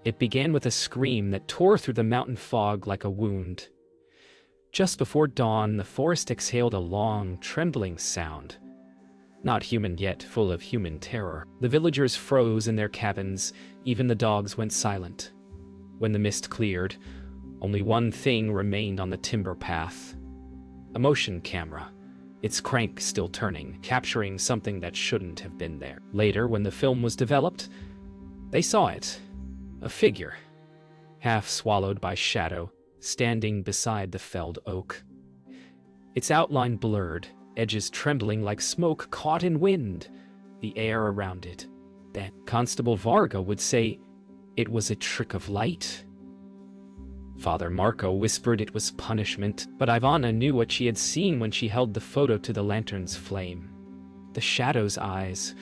It began with a scream that tore through the mountain fog like a wound. Just before dawn, the forest exhaled a long, trembling sound. Not human yet, full of human terror. The villagers froze in their cabins, even the dogs went silent. When the mist cleared, only one thing remained on the timber path. A motion camera, its crank still turning, capturing something that shouldn't have been there. Later, when the film was developed, they saw it. A figure, half swallowed by shadow, standing beside the felled oak. Its outline blurred, edges trembling like smoke caught in wind, the air around it. Then Constable Varga would say it was a trick of light. Father Marco whispered it was punishment, but Ivana knew what she had seen when she held the photo to the lantern's flame. The shadow's eyes,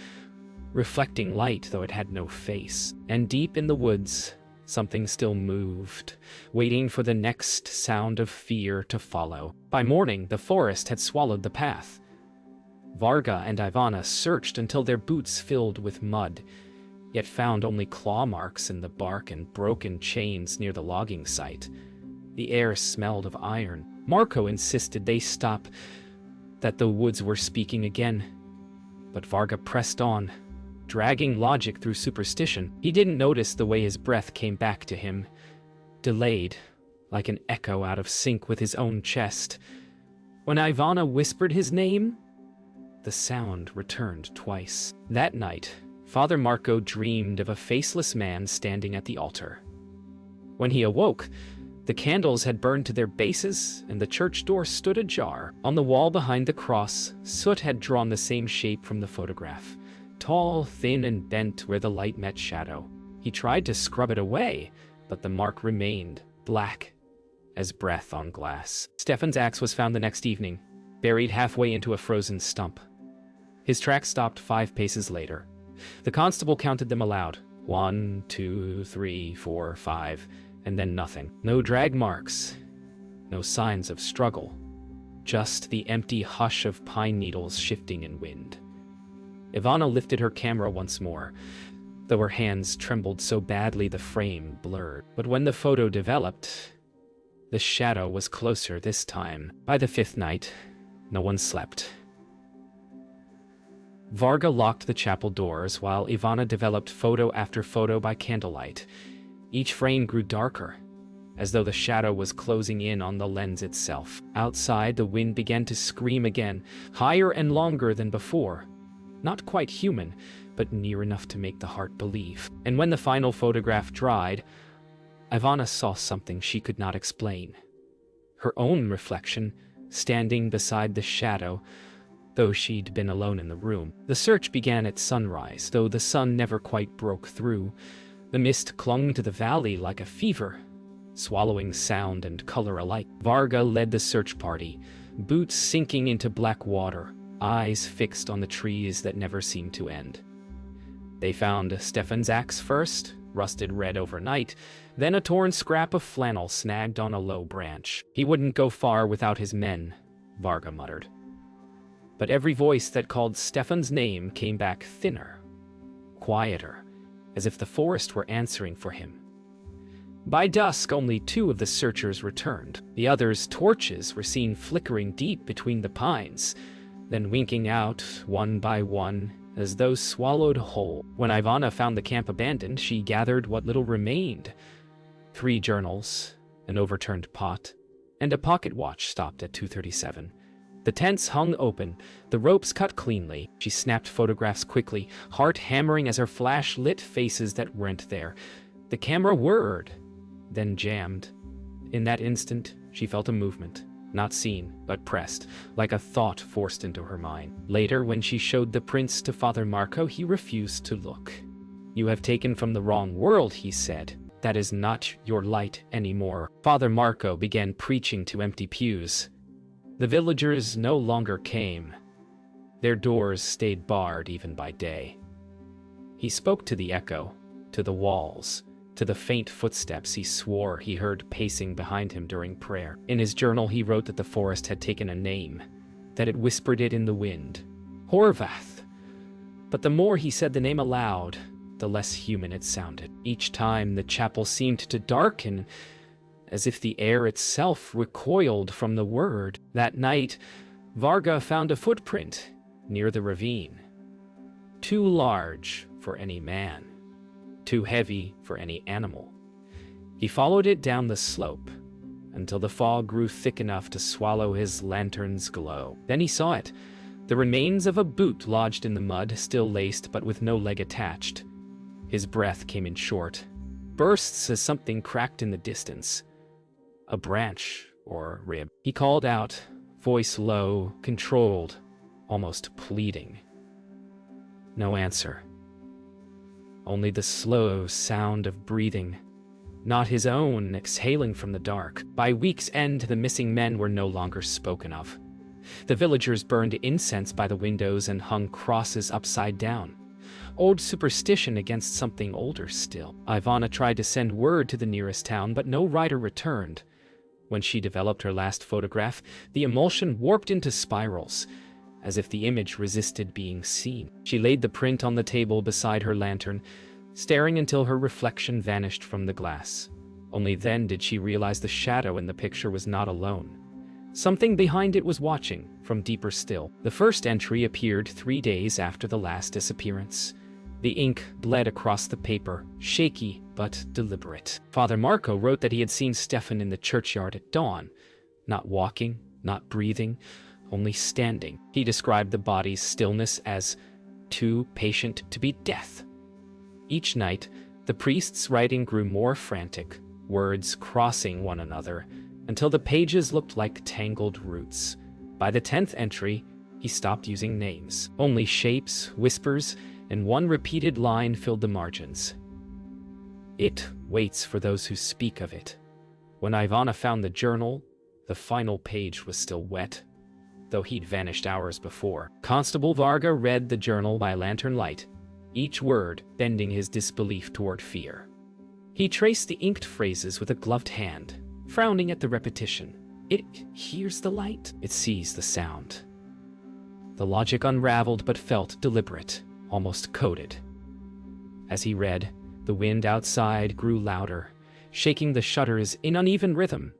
reflecting light though it had no face. And deep in the woods, something still moved, waiting for the next sound of fear to follow. By morning, the forest had swallowed the path. Varga and Ivana searched until their boots filled with mud, yet found only claw marks in the bark and broken chains near the logging site. The air smelled of iron. Marco insisted they stop, that the woods were speaking again. But Varga pressed on, dragging logic through superstition. He didn't notice the way his breath came back to him, delayed, like an echo out of sync with his own chest. When Ivana whispered his name, the sound returned twice. That night, Father Marco dreamed of a faceless man standing at the altar. When he awoke, the candles had burned to their bases, and the church door stood ajar. On the wall behind the cross, soot had drawn the same shape from the photograph. Tall, thin, and bent where the light met shadow. He tried to scrub it away, but the mark remained, black as breath on glass. Stefan's axe was found the next evening, buried halfway into a frozen stump. His tracks stopped 5 paces later. The constable counted them aloud. 1, 2, 3, 4, 5, and then nothing. No drag marks, no signs of struggle, just the empty hush of pine needles shifting in wind. Ivana lifted her camera once more, though her hands trembled so badly the frame blurred. But when the photo developed, the shadow was closer this time. By the 5th night, no one slept. Varga locked the chapel doors while Ivana developed photo after photo by candlelight. Each frame grew darker, as though the shadow was closing in on the lens itself. Outside, the wind began to scream again, higher and longer than before. Not quite human, but near enough to make the heart believe. And when the final photograph dried, Ivana saw something she could not explain. Her own reflection, standing beside the shadow, though she'd been alone in the room. The search began at sunrise, though the sun never quite broke through. The mist clung to the valley like a fever, swallowing sound and color alike. Varga led the search party, boots sinking into black water, eyes fixed on the trees that never seemed to end. They found Stefan's axe first, rusted red overnight, then a torn scrap of flannel snagged on a low branch. He wouldn't go far without his men, Varga muttered. But every voice that called Stefan's name came back thinner, quieter, as if the forest were answering for him. By dusk, only 2 of the searchers returned. The others' torches were seen flickering deep between the pines, then winking out one by one, as though swallowed whole. When Ivana found the camp abandoned, she gathered what little remained. 3 journals, an overturned pot, and a pocket watch stopped at 2:37. The tents hung open, the ropes cut cleanly. She snapped photographs quickly, heart hammering as her flash lit faces that weren't there. The camera whirred, then jammed. In that instant, she felt a movement, not seen, but pressed, like a thought forced into her mind. Later, when she showed the prints to Father Marco, he refused to look. "You have taken from the wrong world," he said. "That is not your light anymore." Father Marco began preaching to empty pews. The villagers no longer came. Their doors stayed barred even by day. He spoke to the echo, to the walls, to the faint footsteps he swore he heard pacing behind him during prayer. In his journal, he wrote that the forest had taken a name, that it whispered it in the wind. Horvath. But the more he said the name aloud, the less human it sounded. Each time, the chapel seemed to darken, as if the air itself recoiled from the word. That night, Varga found a footprint near the ravine. Too large for any man, too heavy for any animal. He followed it down the slope until the fog grew thick enough to swallow his lantern's glow. Then he saw it, the remains of a boot lodged in the mud, still laced but with no leg attached. His breath came in short bursts as something cracked in the distance. A branch or rib. He called out, voice low, controlled, almost pleading. No answer. Only the slow sound of breathing, not his own, exhaling from the dark. By week's end, the missing men were no longer spoken of. The villagers burned incense by the windows and hung crosses upside down. Old superstition against something older still. Ivana tried to send word to the nearest town, but no rider returned. When she developed her last photograph, the emulsion warped into spirals, as if the image resisted being seen. She laid the print on the table beside her lantern, staring until her reflection vanished from the glass. Only then did she realize the shadow in the picture was not alone. Something behind it was watching, from deeper still. The first entry appeared 3 days after the last disappearance. The ink bled across the paper, shaky but deliberate. Father Marco wrote that he had seen Stefan in the churchyard at dawn, not walking, not breathing, only standing. He described the body's stillness as too patient to be death. Each night, the priest's writing grew more frantic, words crossing one another, until the pages looked like tangled roots. By the 10th entry, he stopped using names. Only shapes, whispers, and one repeated line filled the margins. It waits for those who speak of it. When Ivana found the journal, the final page was still wet, though he'd vanished hours before. Constable Varga read the journal by lantern light, each word bending his disbelief toward fear. He traced the inked phrases with a gloved hand, frowning at the repetition. It hears the light. It sees the sound. The logic unraveled but felt deliberate, almost coded. As he read, the wind outside grew louder, shaking the shutters in uneven rhythm.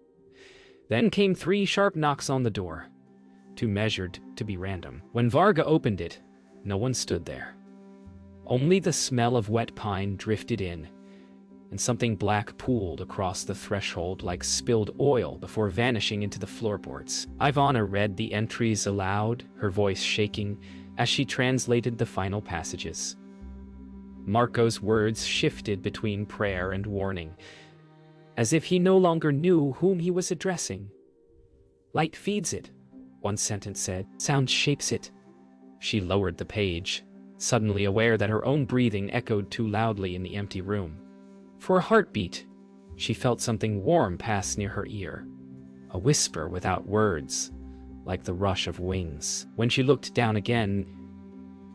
Then came 3 sharp knocks on the door, too measured to be random. When Varga opened it, no one stood there. Only the smell of wet pine drifted in, and something black pooled across the threshold like spilled oil before vanishing into the floorboards. Ivana read the entries aloud, her voice shaking as she translated the final passages. Marco's words shifted between prayer and warning, as if he no longer knew whom he was addressing. Light feeds it, one sentence said. Sound shapes it. She lowered the page, suddenly aware that her own breathing echoed too loudly in the empty room. For a heartbeat, she felt something warm pass near her ear, a whisper without words, like the rush of wings. When she looked down again,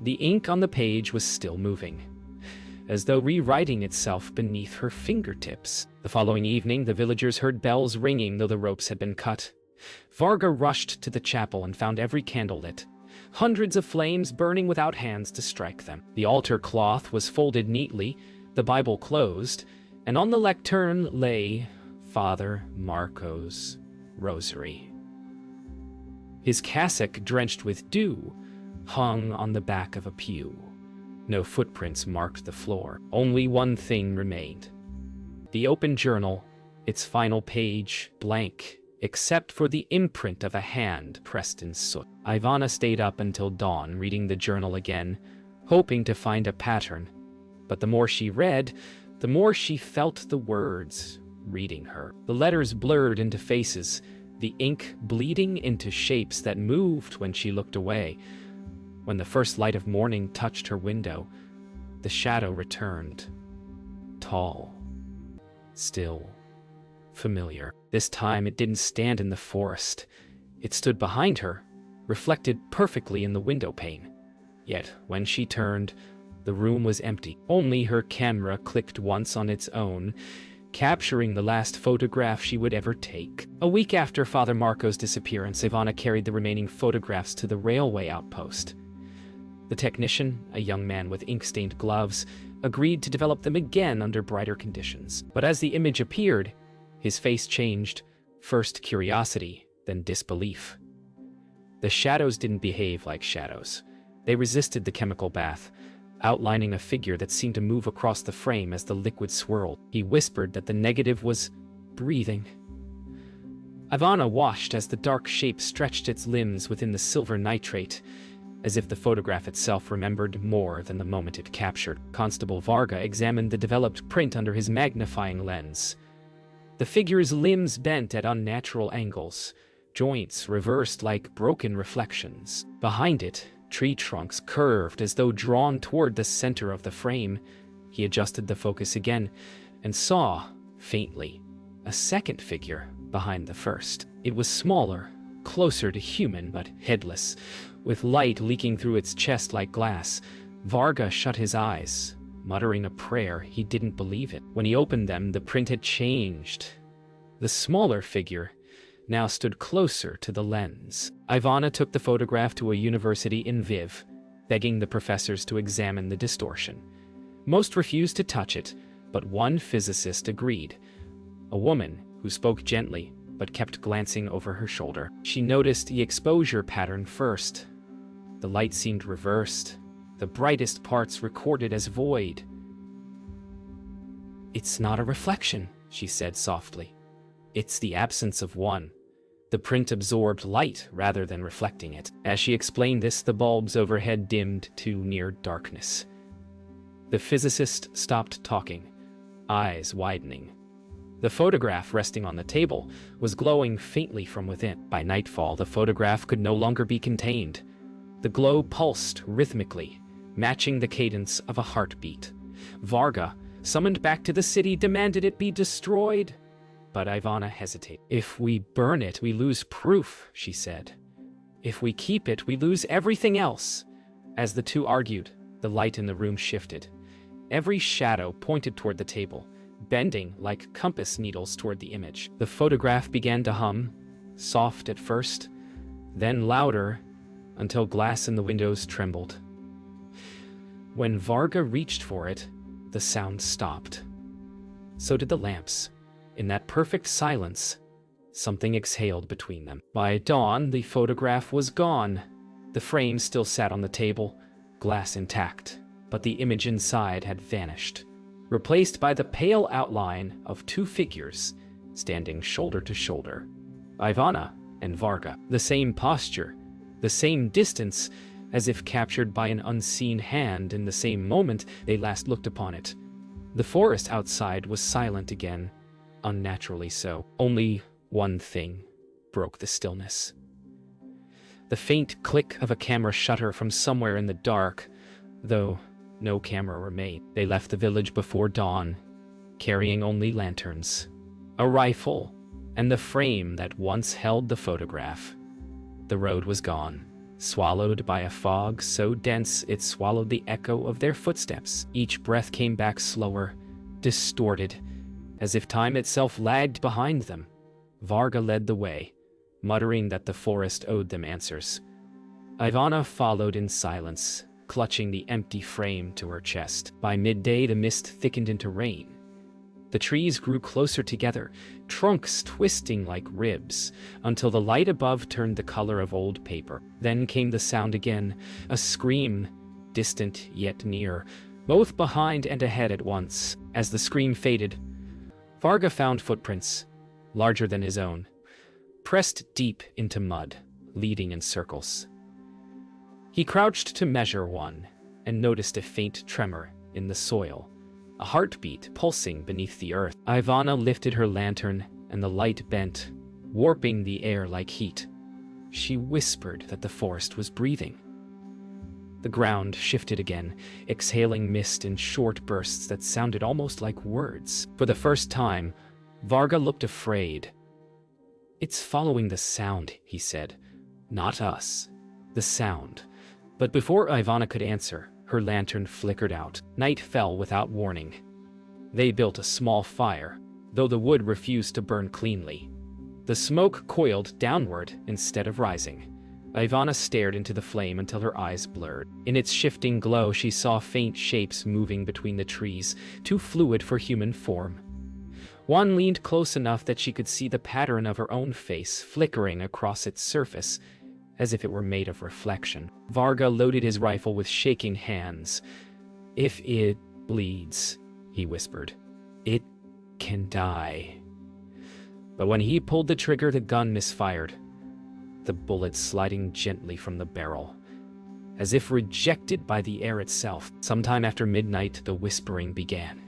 the ink on the page was still moving, as though rewriting itself beneath her fingertips. The following evening, the villagers heard bells ringing though the ropes had been cut. Varga rushed to the chapel and found every candle lit, hundreds of flames burning without hands to strike them. The altar cloth was folded neatly, the Bible closed, and on the lectern lay Father Marco's rosary. His cassock, drenched with dew, hung on the back of a pew. No footprints marked the floor. Only one thing remained. The open journal, its final page blank, except for the imprint of a hand pressed in soot. Ivana stayed up until dawn, reading the journal again, hoping to find a pattern. But the more she read, the more she felt the words reading her. The letters blurred into faces, the ink bleeding into shapes that moved when she looked away. When the first light of morning touched her window, the shadow returned. Tall, still, familiar. This time it didn't stand in the forest. It stood behind her, reflected perfectly in the window pane. Yet, when she turned, the room was empty. Only her camera clicked once on its own, capturing the last photograph she would ever take. A week after Father Marco's disappearance, Ivana carried the remaining photographs to the railway outpost. The technician, a young man with ink-stained gloves, agreed to develop them again under brighter conditions. But as the image appeared, his face changed, first curiosity, then disbelief. The shadows didn't behave like shadows. They resisted the chemical bath, outlining a figure that seemed to move across the frame as the liquid swirled. He whispered that the negative was breathing. Ivana watched as the dark shape stretched its limbs within the silver nitrate, as if the photograph itself remembered more than the moment it captured. Constable Varga examined the developed print under his magnifying lens. The figure's limbs bent at unnatural angles, joints reversed like broken reflections. Behind it, tree trunks curved as though drawn toward the center of the frame. He adjusted the focus again and saw, faintly, a second figure behind the first. It was smaller, closer to human but headless, with light leaking through its chest like glass. Varga shut his eyes, muttering a prayer. He didn't believe it. When he opened them, the print had changed. The smaller figure now stood closer to the lens. Ivana took the photograph to a university in Viv, begging the professors to examine the distortion. Most refused to touch it, but one physicist agreed. A woman who spoke gently but kept glancing over her shoulder. She noticed the exposure pattern first. The light seemed reversed, the brightest parts recorded as void. "It's not a reflection," she said softly. "It's the absence of one." The print absorbed light rather than reflecting it. As she explained this, the bulbs overhead dimmed to near darkness. The physicist stopped talking, eyes widening. The photograph resting on the table was glowing faintly from within. By nightfall, the photograph could no longer be contained. The glow pulsed rhythmically, matching the cadence of a heartbeat. Varga, summoned back to the city, demanded it be destroyed. But Ivana hesitated. "If we burn it, we lose proof," she said. "If we keep it, we lose everything else." As the two argued, the light in the room shifted. Every shadow pointed toward the table, bending like compass needles toward the image. The photograph began to hum, soft at first, then louder, until glass in the windows trembled. When Varga reached for it, the sound stopped. So did the lamps. In that perfect silence, something exhaled between them. By dawn, the photograph was gone. The frame still sat on the table, glass intact, but the image inside had vanished, replaced by the pale outline of two figures standing shoulder to shoulder. Ivana and Varga. The same posture, the same distance, as if captured by an unseen hand in the same moment they last looked upon it. The forest outside was silent again, unnaturally so. Only one thing broke the stillness. The faint click of a camera shutter from somewhere in the dark, though no camera remained. They left the village before dawn, carrying only lanterns, a rifle, and the frame that once held the photograph. The road was gone, swallowed by a fog so dense it swallowed the echo of their footsteps. Each breath came back slower, distorted, as if time itself lagged behind them. Varga led the way, muttering that the forest owed them answers. Ivana followed in silence, clutching the empty frame to her chest. By midday, the mist thickened into rain. The trees grew closer together, trunks twisting like ribs, until the light above turned the color of old paper. Then came the sound again, a scream, distant yet near, both behind and ahead at once. As the scream faded, Varga found footprints, larger than his own, pressed deep into mud, leading in circles. He crouched to measure one, and noticed a faint tremor in the soil, a heartbeat pulsing beneath the earth. Ivana lifted her lantern, and the light bent, warping the air like heat. She whispered that the forest was breathing. The ground shifted again, exhaling mist in short bursts that sounded almost like words. For the first time, Varga looked afraid. "It's following the sound," he said. "Not us. The sound." But before Ivana could answer, her lantern flickered out. Night fell without warning. They built a small fire, though the wood refused to burn cleanly. The smoke coiled downward instead of rising. Ivana stared into the flame until her eyes blurred. In its shifting glow, she saw faint shapes moving between the trees, too fluid for human form. One leaned close enough that she could see the pattern of her own face flickering across its surface, as if it were made of reflection. Varga loaded his rifle with shaking hands. "If it bleeds," he whispered, "it can die." But when he pulled the trigger, the gun misfired, the bullet sliding gently from the barrel, as if rejected by the air itself. Sometime after midnight, the whispering began.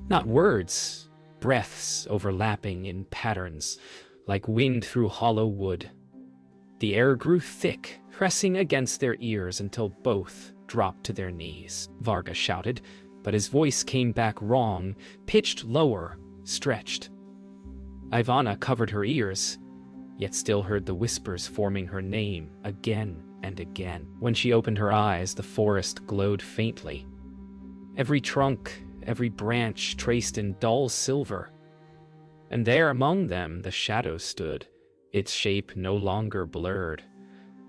Not words, breaths overlapping in patterns, like wind through hollow wood. The air grew thick, pressing against their ears until both dropped to their knees. Varga shouted, but his voice came back wrong, pitched lower, stretched. Ivana covered her ears, yet still heard the whispers forming her name again and again. When she opened her eyes, the forest glowed faintly. Every trunk, every branch traced in dull silver. And there among them the shadow stood, its shape no longer blurred,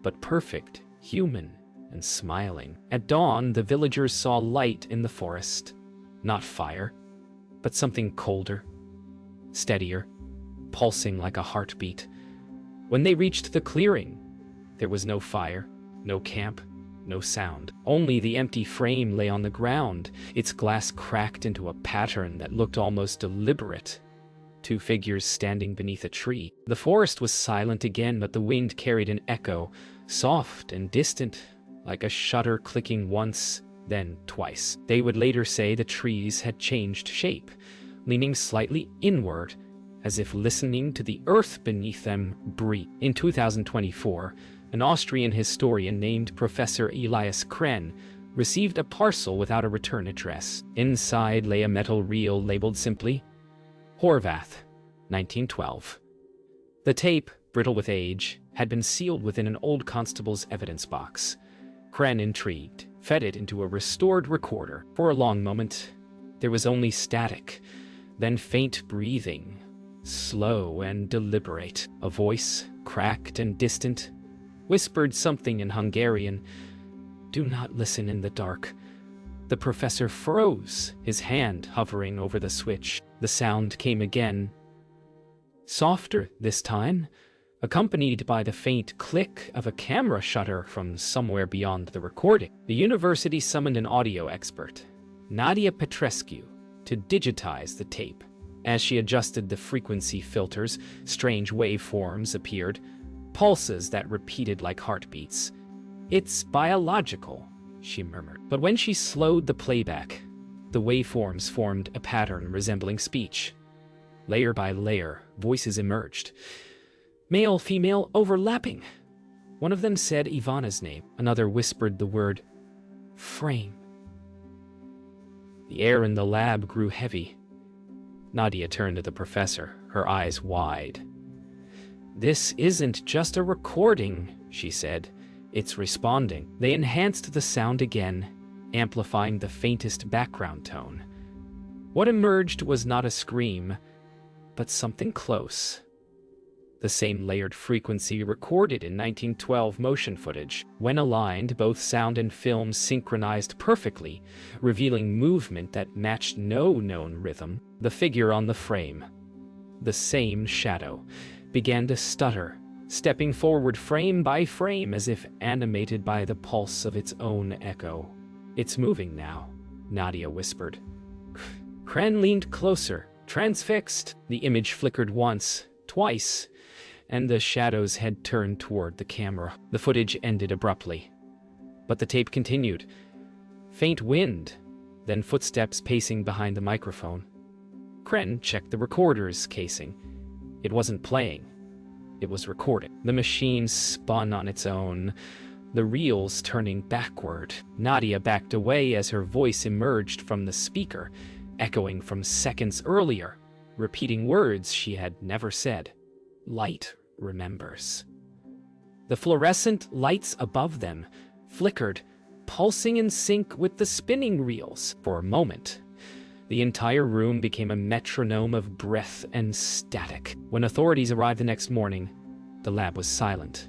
but perfect, human, and smiling. At dawn, the villagers saw light in the forest. Not fire, but something colder, steadier, pulsing like a heartbeat. When they reached the clearing, there was no fire, no camp, no sound. Only the empty frame lay on the ground, its glass cracked into a pattern that looked almost deliberate. Two figures standing beneath a tree. The forest was silent again, but the wind carried an echo, soft and distant, like a shutter clicking once, then twice. They would later say the trees had changed shape, leaning slightly inward, as if listening to the earth beneath them breathe. In 2024, an Austrian historian named Professor Elias Krenn received a parcel without a return address. Inside lay a metal reel labeled simply, Horvath, 1912. The tape, brittle with age, had been sealed within an old constable's evidence box. Krenn, intrigued, fed it into a restored recorder. For a long moment, there was only static, then faint breathing, slow and deliberate. A voice, cracked and distant, whispered something in Hungarian. "Do not listen in the dark." The professor froze, his hand hovering over the switch. The sound came again, softer this time, accompanied by the faint click of a camera shutter from somewhere beyond the recording. The university summoned an audio expert, Nadia Petrescu, to digitize the tape. As she adjusted the frequency filters, strange waveforms appeared, pulses that repeated like heartbeats. "It's biological," she murmured. But when she slowed the playback, the waveforms formed a pattern resembling speech. Layer by layer, voices emerged. Male, female, overlapping. One of them said Ivana's name. Another whispered the word, frame. The air in the lab grew heavy. Nadia turned to the professor, her eyes wide. "This isn't just a recording," she said. "It's responding." They enhanced the sound again, amplifying the faintest background tone. What emerged was not a scream, but something close. The same layered frequency recorded in 1912 motion footage. When aligned, both sound and film synchronized perfectly, revealing movement that matched no known rhythm. The figure on the frame, the same shadow, began to stutter, stepping forward frame by frame as if animated by the pulse of its own echo. "It's moving now," Nadia whispered. Krenn leaned closer, transfixed. The image flickered once, twice, and the shadow's head turned toward the camera. The footage ended abruptly, but the tape continued. Faint wind, then footsteps pacing behind the microphone. Krenn checked the recorder's casing. It wasn't playing. It was recording. The machine spun on its own, the reels turning backward. Nadia backed away as her voice emerged from the speaker, echoing from seconds earlier, repeating words she had never said. "Light remembers." The fluorescent lights above them flickered, pulsing in sync with the spinning reels. For a moment, the entire room became a metronome of breath and static. When authorities arrived the next morning, the lab was silent.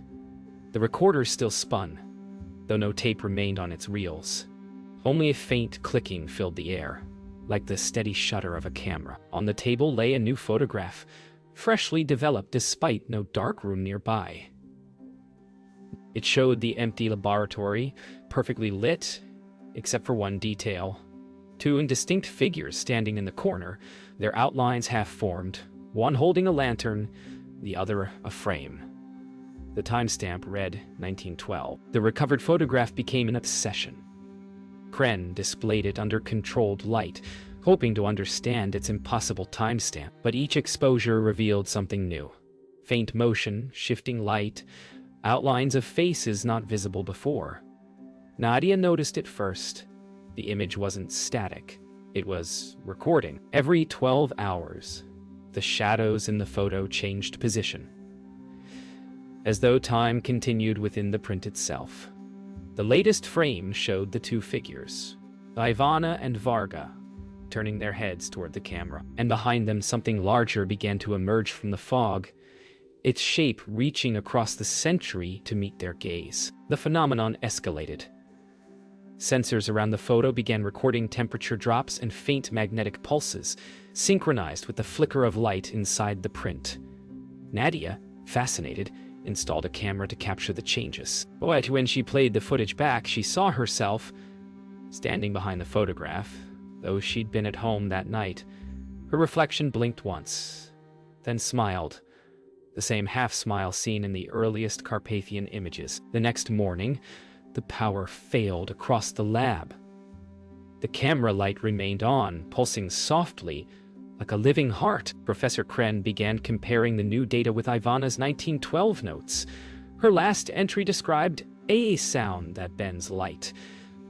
The recorder still spun, though no tape remained on its reels. Only a faint clicking filled the air, like the steady shutter of a camera. On the table lay a new photograph, freshly developed despite no darkroom nearby. It showed the empty laboratory, perfectly lit, except for one detail. Two indistinct figures standing in the corner, their outlines half-formed, one holding a lantern, the other a frame. The timestamp read 1912. The recovered photograph became an obsession. Kren displayed it under controlled light, hoping to understand its impossible timestamp, but each exposure revealed something new. Faint motion, shifting light, outlines of faces not visible before. Nadia noticed it first. The image wasn't static. It was recording. Every 12 hours, the shadows in the photo changed position, as though time continued within the print itself. The latest frame showed the two figures, Ivana and Varga, turning their heads toward the camera, and behind them something larger began to emerge from the fog, its shape reaching across the century to meet their gaze. The phenomenon escalated. Sensors around the photo began recording temperature drops and faint magnetic pulses, synchronized with the flicker of light inside the print. Nadia, fascinated, installed a camera to capture the changes. But when she played the footage back, she saw herself standing behind the photograph. Though she'd been at home that night, her reflection blinked once, then smiled, the same half-smile seen in the earliest Carpathian images. The next morning, the power failed across the lab. The camera light remained on, pulsing softly, like a living heart. Professor Kren began comparing the new data with Ivana's 1912 notes. Her last entry described a sound that bends light.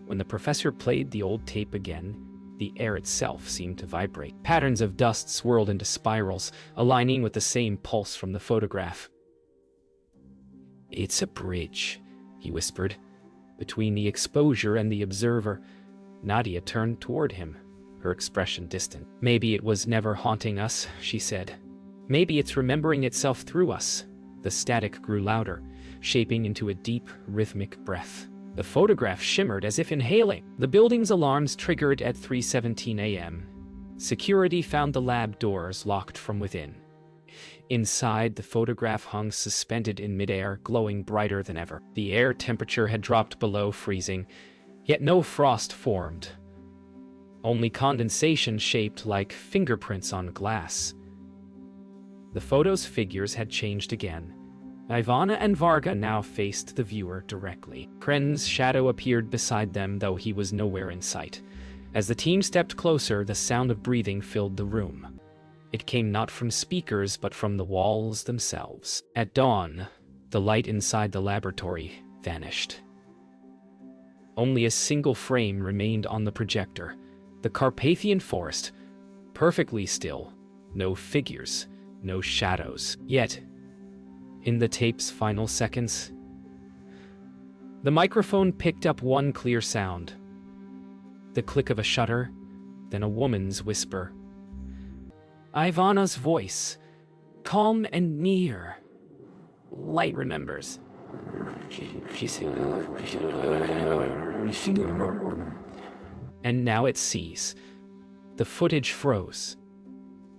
When the professor played the old tape again, the air itself seemed to vibrate. Patterns of dust swirled into spirals, aligning with the same pulse from the photograph. "It's a bridge," he whispered, between the exposure and the observer. Nadia turned toward him, her expression distant. "Maybe it was never haunting us," she said. "Maybe it's remembering itself through us." The static grew louder, shaping into a deep, rhythmic breath. The photograph shimmered as if inhaling. The building's alarms triggered at 3:17 a.m. Security found the lab doors locked from within. Inside, the photograph hung suspended in midair, glowing brighter than ever. The air temperature had dropped below freezing, yet no frost formed. Only condensation shaped like fingerprints on glass. The photo's figures had changed again. Ivana and Varga now faced the viewer directly. Kren's shadow appeared beside them, though he was nowhere in sight. As the team stepped closer, the sound of breathing filled the room. It came not from speakers, but from the walls themselves. At dawn, the light inside the laboratory vanished. Only a single frame remained on the projector. The Carpathian forest, perfectly still, no figures, no shadows. Yet, in the tape's final seconds, the microphone picked up one clear sound. The click of a shutter, then a woman's whisper. Ivana's voice, calm and near. Light remembers. And now it sees. The footage froze,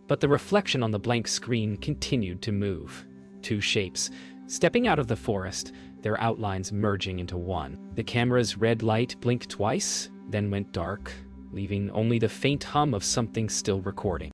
but the reflection on the blank screen continued to move. Two shapes, stepping out of the forest, their outlines merging into one. The camera's red light blinked twice, then went dark, leaving only the faint hum of something still recording.